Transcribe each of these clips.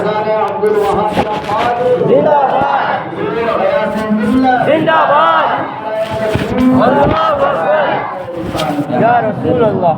خزانہ عبد الوہاب القادری زندہ باد زندہ باد اللہ اکبر یا رسول اللہ.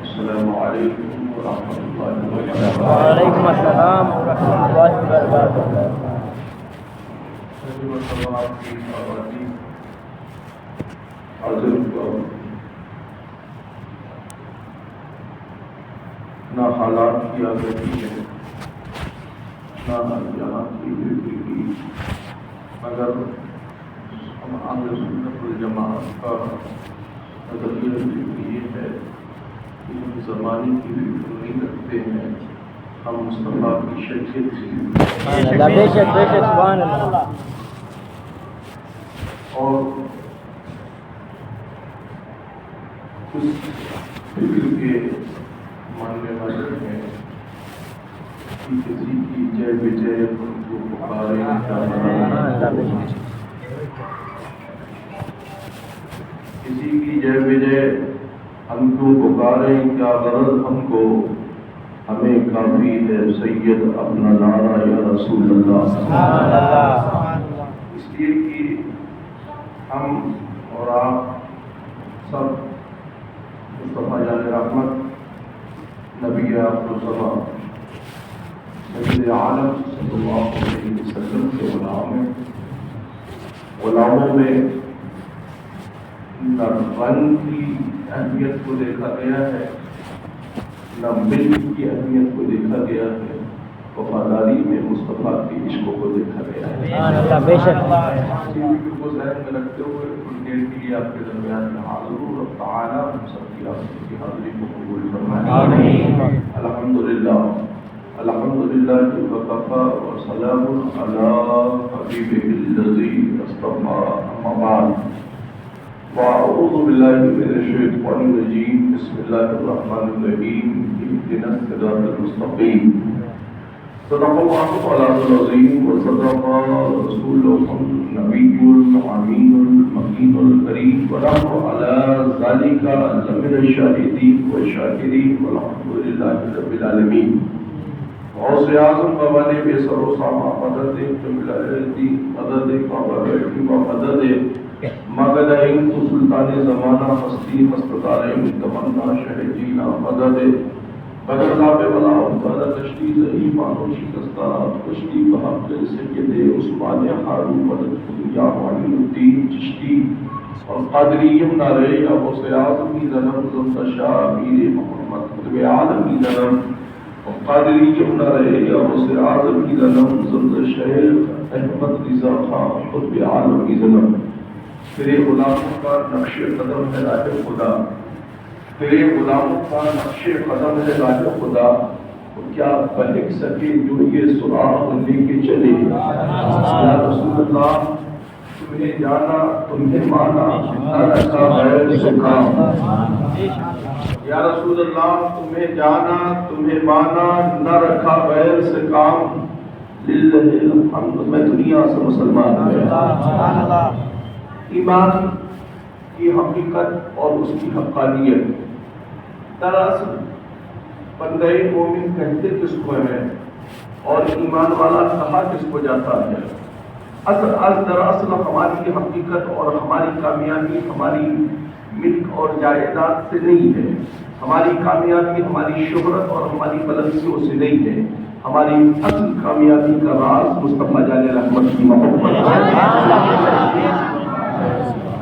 السلام علیکم ورحمۃ اللہ وبرکاتہ. وعلیکم السلام ورحمۃ اللہ وبرکاتہ. نہ حالات کی آزادی ہے نہ یہاں کی زندگی، اگر ہم اہل سنت والجماعت کا نظریہ یہ ہے کہ ہم زمانے کی فکر نہیں رکھتے ہیں، ہم مصطفیٰ کی شخصیت سے بے شک سبحان اللہ. اور اس فکر کے ماننے والے ہیں کہ کسی کی جے بجے ان کو پکارے کسی کی جے بجے ہم کو پکاریں کیا غرض ہم کو، ہمیں کافی ہے سید اپنا نعرہ یا رسول اللہ. اس لیے کہ ہم اور آپ سب مصطفیٰ جان رحمت نبی افضل سید عالم صلی اللہ علیہ وسلم کے غلاموں میں نہ رنگ کی اہمیت کو دیکھا گیا ہے نہ ملک کی اہمیت کو دیکھا گیا ہے، وفاداری میں مصطفیٰ کے عشق کو دیکھا گیا ہے. بے شک کو ذہن میں رکھتے ہوئے کچھ دیر کے لیے آپ کے درمیان میں حاضر ہوں. رب تعالیٰ ہم سب کی آپ کی حاضری کو قبول فرمائے. الحمدللہ الحمدللہ وکفی وسلام علی حبیبہ الذی اصطفیٰ. اما بعد فاعوذ باللہ من الشیطان الرجیم. بسم اللہ الرحمن الرحیم. اهدنا الصراط المستقیم. صدق اللہ العظیم وصدق رسولہ النبی الامین المکین الکریم ونحن علی ذلک لمن الشاہدین والشاکرین والحمد للہ رب العالمین. غوث اعظم بابانی بے سر و ساما مدد قبلہ دی مدد قابل و مدد مغد علم سلطان زمانہ ہستی مستدار علم تمنا شہ جینا مدد بدر لاب ولا عبادہ تشتی زہی مانوشی دستارات کشتی بحق سید عثمان حارو مدد دنیا وعلی الدین چشتی اور قادریم نارے یا غوث اعظم کی ظلم زمد شاہ میر محمد قطب عالم کی ظلم قادریم نارے یا غوث اعظم کی ظلم زمد شیخ احمد رضا خان قطب عالم کی ظلم تیرے غلاموں کا نقش قدم ہے راہ خدا تیرے غلاموں کا نقش قدم ہے راہ خدا کیا بہک سکے جو یہ سراغ لے کے چلے یا رسول اللہ تمہیں جانا تمہیں مانا نہ رکھا غیر سے کام یا رسول اللہ تمہیں جانا تمہیں مانا نہ رکھا غیر سے کام للہ الحمد میں دنیا سے مسلمان ہوں ایمان کی حقیقت اور اس کی حقانیت دراصل بندہ مومن کہتے کس کو ہے اور ایمان والا کہا کس کو جاتا ہے دراصل ہماری حقیقت اور ہماری کامیابی ہماری ملک اور جائیداد سے نہیں ہے ہماری کامیابی ہماری شہرت اور ہماری بلندیوں سے نہیں ہے ہماری اصل کامیابی کا راز مصطفیٰ جان رحمت کی محبت ہے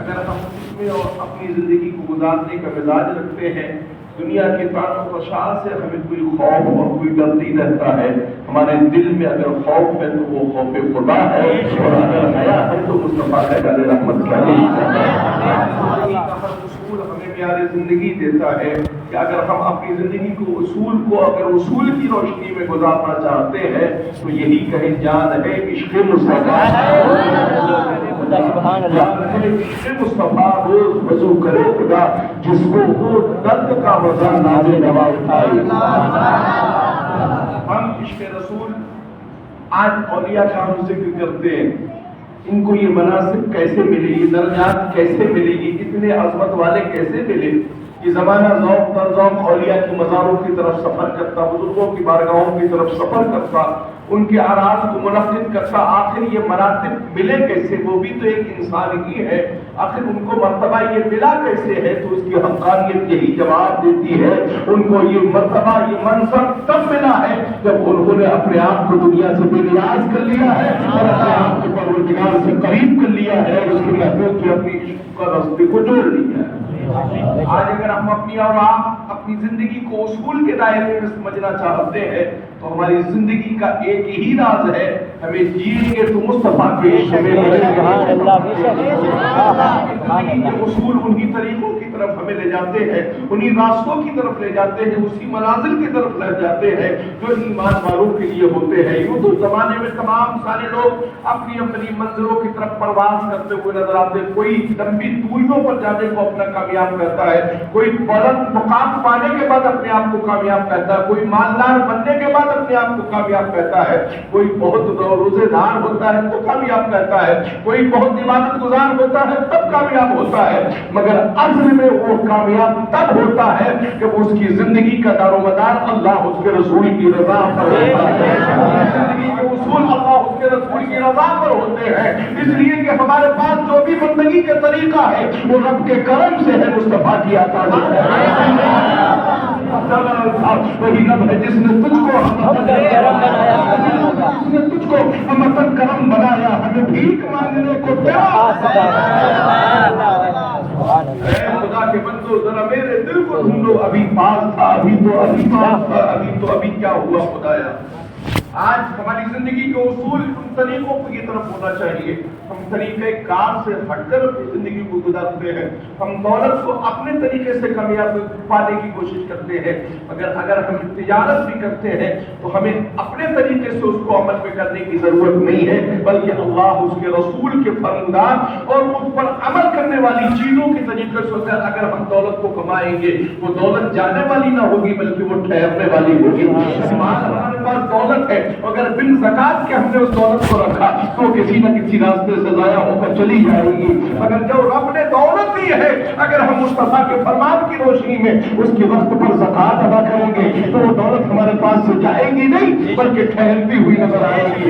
اگر ہم اس میں اور اپنی زندگی کو گزارنے کا مزاج رکھتے ہیں دنیا کے طاقت و تشاء سے ہمیں کوئی خوف اور کوئی ڈر نہیں رہتا ہے ہمارے دل میں اگر خوف ہے تو وہ خوف خدا ہے اور اگر حیا ہے تو مصطفیٰ جان رحمت کا ہر اصول ہمیں پیارے زندگی دیتا ہے کہ اگر ہم اپنی زندگی کو اگر اصول کی روشنی میں گزارنا چاہتے ہیں تو یہی کہیں جان ہے عشق مصطفیٰ عشق مصطفیٰ روز وضو کرے خدا جس کو وہ درد کا مزہ نازے نوا اٹھائے ہم عشق رسول آج اولیاء کا ہم ذکر کرتے ہیں ان کو یہ مناصب کیسے ملے یہ درجات کیسے ملے یہ اتنے عظمت والے کیسے ملے یہ زمانہ ذوق در ذوق اولیاء کی مزاروں کی طرف سفر کرتا بزرگوں کی بارگاہوں کی طرف سفر کرتا ان کے آراز کو منعقد کرتا آخر یہ مراتب ملے کیسے وہ بھی تو ایک انسان ہی ہے آخر ان کو مرتبہ یہ ملا کیسے ہے تو اس کی حقانیت یہی جواب دیتی ہے ان کو یہ مرتبہ یہ منصب تب ملا ہے جب انہوں نے اپنے آپ کو دنیا سے بے نیاز کر لیا ہے اور اپنے آپ کو پروردگار سے قریب کر لیا ہے اور اس کی محبوب سے اپنی عشق کا راستے کو جوڑ لیا ہے آج اگر ہم اپنی اور آپ اپنی زندگی کو اصول کے دائرے میں سمجھنا چاہتے ہیں تو ہماری زندگی کا ایک ہی راز ہے ہمیں جیئیں گے تو مصطفیٰ کے اصول انہی طریقوں کی طرف ہمیں لے جاتے ہیں انہی راستوں کی طرف لے جاتے ہیں اسی منازل کی طرف لے جاتے ہیں جو ایمان والوں کے لیے ہوتے ہیں یوں تو زمانے میں تمام سارے لوگ اپنی اپنی منزلوں کی طرف پرواز کرتے ہوئے نظر آتے ہیں کوئی لمبی دوریوں پر جانے کو اپنا کامیاب کرتا ہے کوئی بلند مقام پانے کے بعد اپنے آپ کو کامیاب کہتا ہے کوئی مالدار بننے کے بعد اپنے آپ کو کامیاب کہتا ہے کوئی بہت روزے دار ہوتا ہے تو کامیاب کہتا ہے کوئی بہت عبادت گزار ہوتا ہے تب کامیاب ہوتا ہے مگر اصل میں وہ کامیاب تب ہوتا ہے کہ اس کی زندگی کا دار و مدار اللہ اس کے رسول کی رضا پر ہوتا ہے زندگی کے اصول اللہ اس کے رسول کی رضا پر ہوتے ہیں اس لیے کہ ہمارے پاس جو بھی بندگی کا طریقہ ہے وہ رب کے کرم سے ہے مصطفیٰ کی عطا ہے وہی رب ہے جس نے تجھ کو ہمتن کرم بنایا ہمیں بھیک مانگنے کو خدا کے بندو ذرا میرے دل کو ڈھونڈو ابھی پاس تھا ابھی تو ابھی کیا ہوا خدایا آج ہماری زندگی کے اصول ان طریقوں کی طرف ہونا چاہیے ہم طریقہ کار سے ہٹ کر اپنی زندگی کو گزارتے ہیں ہم دولت کو اپنے طریقے سے کامیاب پانے کی کوشش کرتے ہیں اگر ہم تجارت بھی کرتے ہیں تو ہمیں اپنے طریقے سے اس کو عمل میں کرنے کی ضرورت نہیں ہے بلکہ اللہ اس کے رسول کے فرمودات اور اس پر عمل کرنے والی چیزوں کے طریقے سے اگر ہم دولت کو کمائیں گے وہ دولت جانے والی نہ ہوگی بلکہ وہ ٹھہرنے والی ہوگی पास दौलत है, अगर बिन ज़कात के हमने उस दौलत को रखा तो किसी न किसी रास्ते से ज़ाया होकर चली जाएगी। मगर जो रब ने दौलत दी है, अगर हम मुस्तफा के फरमान की रोशनी में उसके वक्त पर ज़कात अदा करेंगे तो वो दौलत हमारे पास से जाएगी नहीं बल्कि ठहरती हुई नजर आएगी।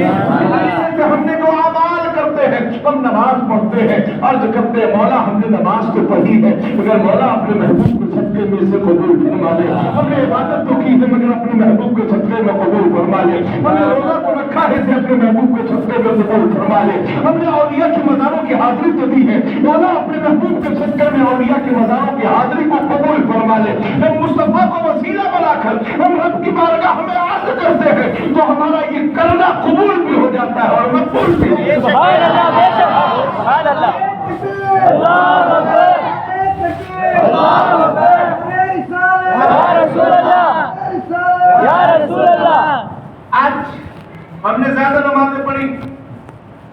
हमने जो अमाल करते हैं, हम नमाज पढ़ते हैं, अर्ज करते हैं मौला हमने नमाज तो पढ़ी है मगर मौला अपने महबूब के सदके में से कबूल फरमा ले। हमने इबादत तो की है मगर अपने महबूब के सदके में कबूल फरमा ले। हमने रोजा को रखा है से अपने महबूब के सदके में कबूल फरमा ले। हमने औलिया की मज़ारों की हाजिरी तो दी है, मौला अपने महबूब के सदके में औलिया की मज़ारों की हाजिरी को कबूल फरमा ले। हम मुस्तफा को वसीला बनाकर हम रब की बारगाह में आर्ज़ करते हैं तो हमारा ये करना कबूल भी हो जाता है और मकबूल भी हो जाता है। सुभान अल्लाह, बेशक सुभान अल्लाह, अल्लाह अकबर, अल्लाह अकबर, या रसूल अल्लाह, या रसूल अल्लाह। आज हमने ज्यादा नमाजें पढ़ी,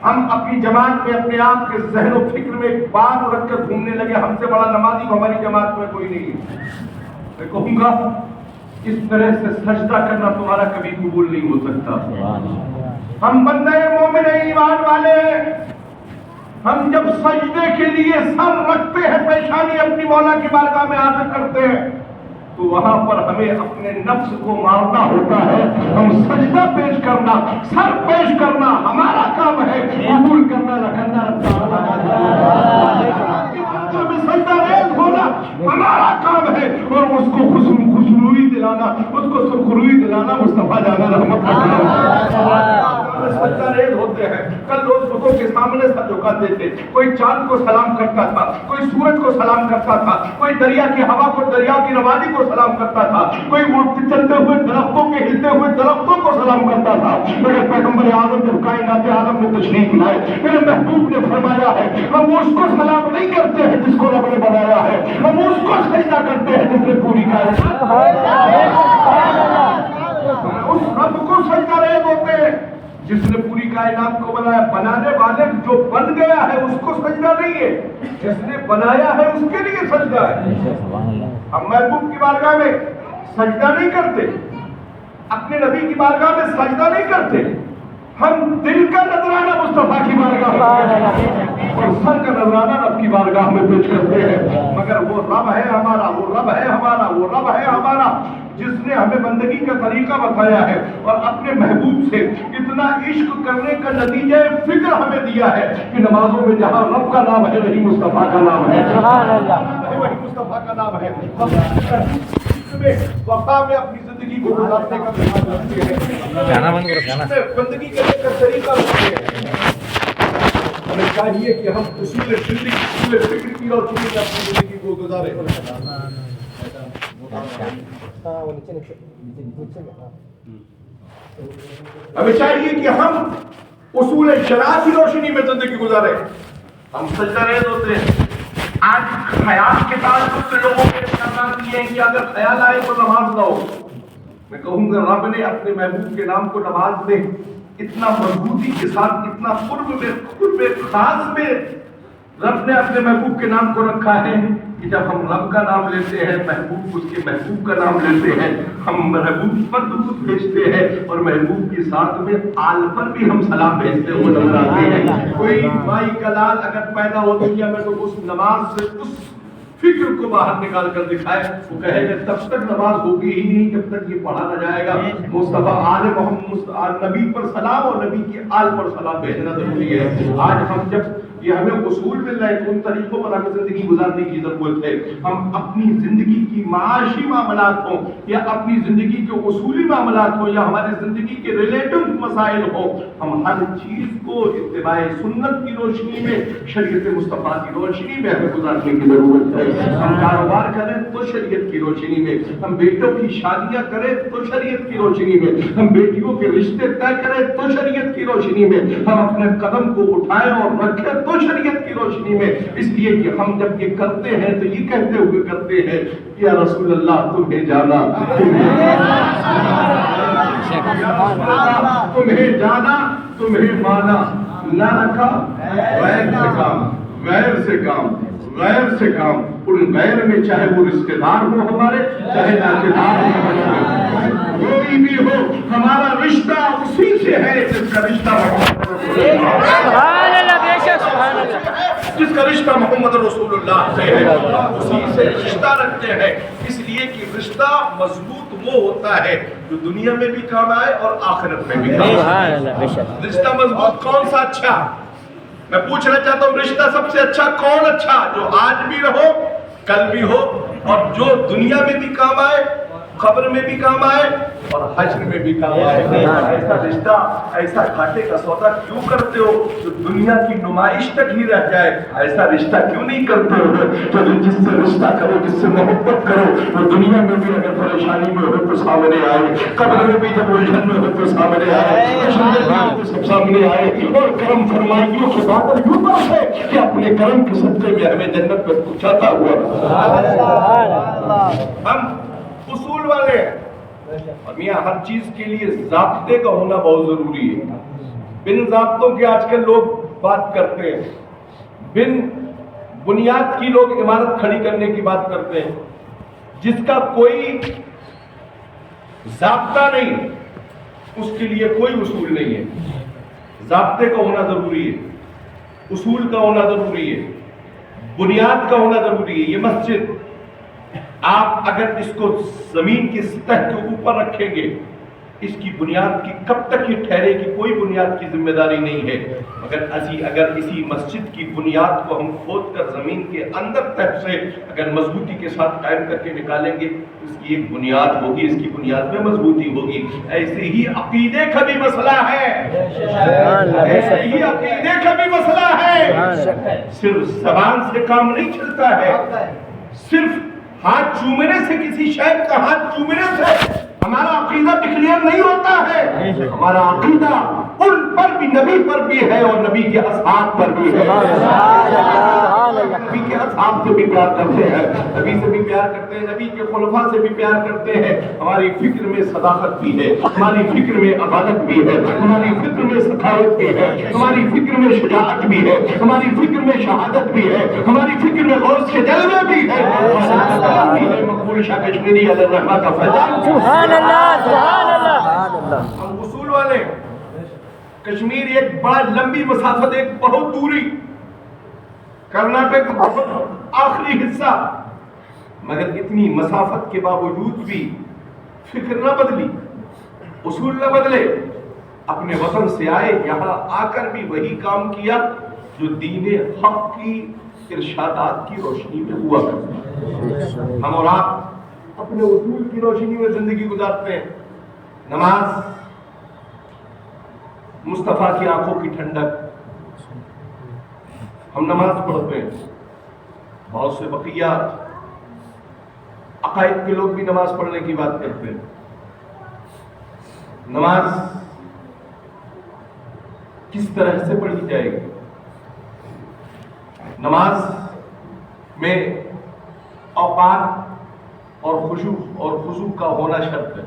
हम अपनी जमात में अपने आप के ज़हन और फिक्र में एक बात रख कर घूमने लगे, हमसे बड़ा नमाजी हमारी जमात में कोई नहीं है। मैं कहूँगा इस तरह से सजदा करना तुम्हारा कभी कबूल नहीं हो सकता। हम बंदे मोमिन ईमान वाले, हम जब सजदे के लिए सर रखते हैं, पेशानी अपनी मौला की बारगाह में हाजिर करते हैं तो वहां पर हमें अपने नफ्स को मारना होता है। हम सजदा पेश करना, सर पेश करना हमारा काम है, कबूल करना रखना सजदा रेज़ होना हमारा काम है और उसको खुशनुई दिलाना, उसको सुरखरुई दिलाना मुस्तफा जाना रहमत सजदा रेज़ होते हैं। कल लोग बुतों के सामने सर झुकाते थे, कोई चांद को सलाम करता था, कोई सूरज को सलाम करता था, कोई दरिया की हवा को, दरिया की रवानी को सलाम करता था, कोई उड़ते चलते हुए दरख्तों के हिलते हुए दरख्तों को सलाम करता था। मगर पैगंबर आज़म जब कायनात आलम में तशरीफ लाए, मेरे महबूब ने फरमाया है हम उसको सलाम नहीं करते हैं जिसको रब ने बनाया है, हम उसको सजदा करते हैं जिसने पूरी कायनात, उस रब को सजदा रेज़ होते हैं जिसने पूरी कायनात को बनाया। बनाने वाले जो बन गया है उसको सजदा नहीं है, जिसने बनाया है उसके लिए सजदा है। हम महबूब की बारगाह में सजदा नहीं करते, अपने नबी की बारगाह में सजदा नहीं करते, हम दिल का नजराना मुस्तफा की बारगाह में और सर का नजराना रब की बारगाह में पेश करते हैं। मगर वो रब है हमारा, वो रब है हमारा, वो रब है हमारा जिसने हमें बंदगी का तरीका बताया है और अपने महबूब से इतना इश्क करने का नतीजा फिक्र हमें दिया है कि नमाजों में जहाँ रब का नाम है वही मुस्तफा का नाम है, वही मुस्तफा का नाम है। वफा में अपनी जिंदगी को गुजारने का प्रयास करते हैं, बंदगी करने का तरीका रखते हैं। हमें चाहिए कि हम उसूल जिंदगी, उसूल फिक्र की रोशनी में अपनी जिंदगी को गुजारें। हमें चाहिए कि हम उसूल शराअत की रोशनी में जिंदगी गुजारें। हम सजदा रेज़ होते हैं। आज ख्याल के ताल्लुक से लोगों के ख्याल ये है कि अगर ख्याल आए तो नमाज लो। मैं कहूँगा रब ने अपने महबूब के नाम को नमाज में इतना मजबूती के साथ, इतना कुर्ब खास में रब ने अपने महबूब के नाम को रखा है कि जब हम रब का नाम लेते हैं, महबूब उसके महबूब का नाम लेते हैं, हम महबूब पर दुरूद भेजते हैं और महबूब के साथ में आल पर भी हम सलाम भेजते हुए नजर आते हैं। कोई माई का लाल अगर पैदा हो दुनिया में तो उस नमाज से उस फिक्र को बाहर निकाल कर दिखाए, वो कहेगा तब तक नमाज होगी ही नहीं जब तक ये पढ़ा न जाएगा मुस्तफा आल मोहम्मद नबी पर सलाम और नबी की आल पर सलाम भेजना जरूरी है। आज हम जब ये हमें उसूल मिल रहा है तो उन तरीकों पर हमें जिंदगी गुजारने की जरूरत है। हम अपनी जिंदगी की माशी मामलात हो या अपनी जिंदगी के उसूली मामलात हो या हमारी जिंदगी के रिलेटिव मसाइल हो, हम हर चीज को इत्तिबाए सुन्नत की रोशनी में, शरीयत मुस्तफा की रोशनी में हमें गुजारने की जरूरत है। हम कारोबार करें तो शरीयत की रोशनी में, हम बेटों की शादियां करें तो शरीयत की रोशनी में, हम बेटियों के रिश्ते तय करें तो शरीयत की रोशनी में, हम अपने कदम को उठाएं और रखें तो शरीयत की रोशनी में। इसलिए कि हम जब ये करते हैं तो ये कहते हुए करते हैं या रसूल अल्लाह तुम्हें जाना, तुम्हें जाना, तुम्हें माना, ना रखा गैर से काम, गैर से काम, गैर से काम। उन गैर में चाहे वो रिश्तेदार हो हमारे, चाहे नातेदार हो, कोई भी हो, हमारा रिश्ता उसी से है जिसका रिश्ता मोहम्मद रसूलुल्लाह से है, उसी से रिश्ता रखते हैं। इसलिए कि रिश्ता मजबूत वो होता है जो दुनिया में भी काम आए और आखिरत में भी काम आए। रिश्ता मजबूत कौन सा अच्छा? मैं पूछना चाहता हूँ, रिश्ता सबसे अच्छा कौन अच्छा? जो आज भी रहो, कल भी हो, और जो दुनिया में भी काम आए, खबर में भी काम आए और हश्र में भी काम आए। ऐसा रिश्ता, ऐसा घाटे का सौदा क्यों करते हो जो दुनिया की नुमाइश तक ही रह जाए? ऐसा रिश्ता क्यों नहीं करते हो तो जिससे रिश्ता करो, जिससे मोहब्बत करो, वो दुनिया में भी अगर परेशानी में हो तो सामने आए, कब्र में भी जब उलझन में हो तो सामने आए, तो सब सामने आए। और करम फरमाइयों के बादल यूं बरसे कि अपने करम के सदक़े में हमें जन्नत में पहुंचाता हुआ। हम उसूल वाले हैं और मियां हर चीज के लिए ज़ाब्ते का होना बहुत जरूरी है। बिन ज़ाब्तों के आजकल लोग बात करते हैं, बिन बुनियाद की लोग इमारत खड़ी करने की बात करते हैं। जिसका कोई ज़ाब्ता नहीं, उसके लिए कोई उसूल नहीं है। ज़ाब्ते का होना जरूरी है, उसूल का होना जरूरी है, बुनियाद का होना जरूरी है। ये मस्जिद आप अगर इसको जमीन की सतह के ऊपर रखेंगे, इसकी बुनियाद की कब तक ये ठहरेगी, कोई बुनियाद की जिम्मेदारी नहीं है। अगर इसी मस्जिद की बुनियाद को हम खोद कर जमीन के अंदर तक से अगर मजबूती के साथ कायम करके निकालेंगे, इसकी एक बुनियाद होगी, इसकी बुनियाद में मजबूती होगी। ऐसे ही अकीदे का भी मसला है, ऐसे ही अकीदे का भी मसला है। सिर्फ जबान से काम नहीं चलता है, सिर्फ हाथ चूमने से, किसी शैब का हाथ चूमने से हमारा अकीदा डिक्लेयर नहीं होता है। हमारा अकीदा उन पर भी, नबी पर भी है और नबी के असहाब पर भी है। नबी के असहाब से भी प्यार करते हैं, नबी से भी प्यार करते हैं, नबी के खुलफा से भी प्यार करते हैं। हमारी फिक्र में सदाकत भी है, हमारी फिक्र में अबादत भी है, हमारी फिक्र में सखावत भी है, हमारी फिक्र में शुजाअत भी है, हमारी फिक्र में शहादत भी है, हमारी फिक्र में गौस के जलवे भी है। मकबूल शाह कश्मीरी अलर्रहमा का फैजान। हम उसूल वाले। कश्मीर एक बड़ा लंबी मसाफत, एक बहुत दूरी, कर्नाटक बहुत आखिरी हिस्सा, मगर इतनी मसाफत के बावजूद भी फिक्र न बदली, उसूल न बदले। अपने वतन से आए, यहाँ आकर भी वही काम किया जो दीन हक की इरशादात की रोशनी में हुआ करता। हम और आप अपने उसूल की रोशनी में जिंदगी गुजारते हैं। नमाज मुस्तफा की आंखों की ठंडक, हम नमाज पढ़ते हैं। बहुत से बकिया अकायद के लोग भी नमाज पढ़ने की बात करते हैं। नमाज किस तरह से पढ़ी जाएगी? नमाज में औकात और खुशू और खुशू का होना शर्त है,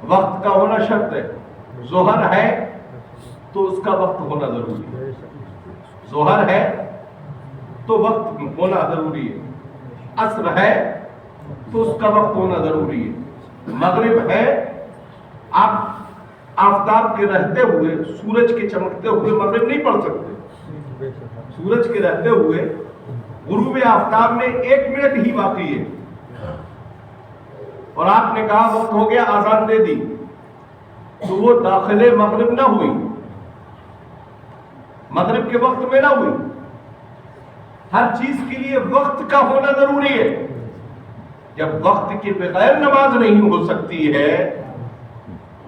वक्त का होना शर्त है। जोहर है तो उसका वक्त होना जरूरी है, जोहर है तो वक्त होना जरूरी है, असर है तो उसका वक्त होना जरूरी है, मगरिब है, आप आफताब के रहते हुए, सूरज के चमकते हुए मगरिब नहीं पढ़ सकते। सूरज के रहते हुए गुरूब आफताब में 1 मिनट ही बाकी है और आपने कहा वक्त हो गया, आजान दे दी, तो वो दाखिले मगरिब ना हुई, मगरिब के वक्त में ना हुई। हर चीज के लिए वक्त का होना जरूरी है। जब वक्त के बगैर नमाज नहीं हो सकती है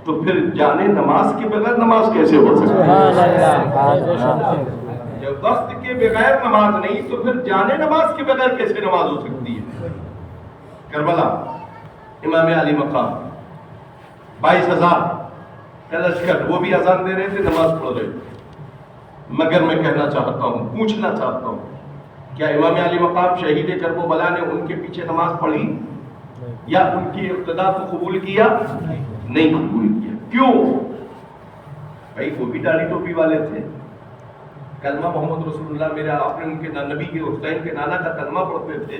तो फिर जाने नमाज के बगैर नमाज कैसे हो सकती है? जब वक्त के बगैर नमाज नहीं तो फिर जाने नमाज के बगैर कैसे नमाज हो सकती है? करबला इमाम अली मकाम 22,000 का लश्कर, वो भी अजान दे रहे थे, नमाज पढ़ रहे थे। मगर मैं कहना चाहता हूँ, पूछना चाहता हूँ, क्या इमाम अली मकाम शहीद करबला ने उनके पीछे नमाज पढ़ी या उनकी इब्तिदा को कबूल किया? नहीं कबूल किया। क्यों? भाई वो भी दाढ़ी टोपी वाले थे, कलमा मोहम्मद रसूलुल्लाह मेरा, आपने उनके नबी के हुसैन के नाना का कलमा पढ़ते थे,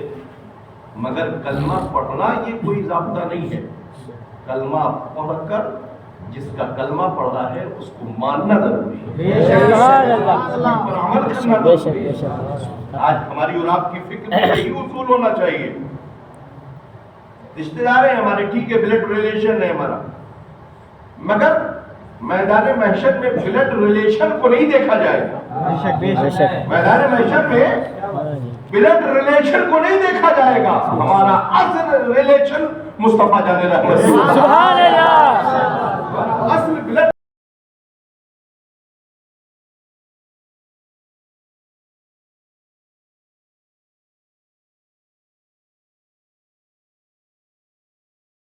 मगर कलमा पढ़ना ये कोई ज़ाब्ता नहीं है। کلمہ پڑھ کر جس کا کلمہ پڑھا ہے اس کو ماننا ضروری ہے، سبحان اللہ، پر عمل کرنا بے شک ضروری بے ہے۔ شک، آج ہماری اور آپ کی فکر میں یہی اصول ہونا چاہیے۔ رشتے دار ہیں ہمارے، ٹھیک ہے، بلڈ ریلیشن ہے ہمارا، مگر میدان محشر میں بلڈ ریلیشن کو نہیں دیکھا جائے گا۔ بے شک، میدان محشر میں بلڈ ریلیشن کو نہیں دیکھا جائے گا، ہمارا اصل ریلیشن مصطفیٰ جان رحمت سبحان اللہ،